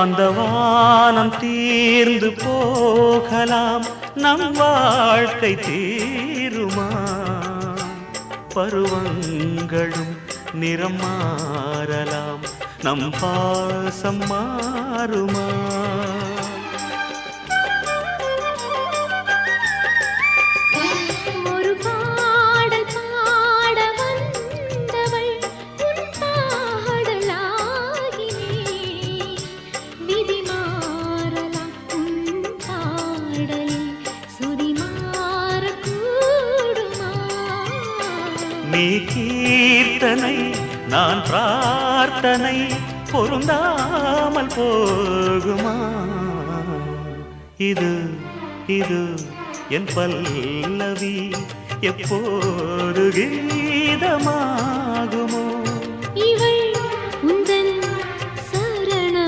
அந்த வானம் தீர்ந்து போகலாம், நம் வாழ்க்கை தீருமா? பருவங்களும் நிறம் மாறலாம், நம் பாசம் மாறுமா? நீ கீர்த்தனை நான் பிரார்த்தனை, பொருந்தாமல் போகுமா? இது இது என் பல்லவி எப்போது கீதமாகுமோ? இவள்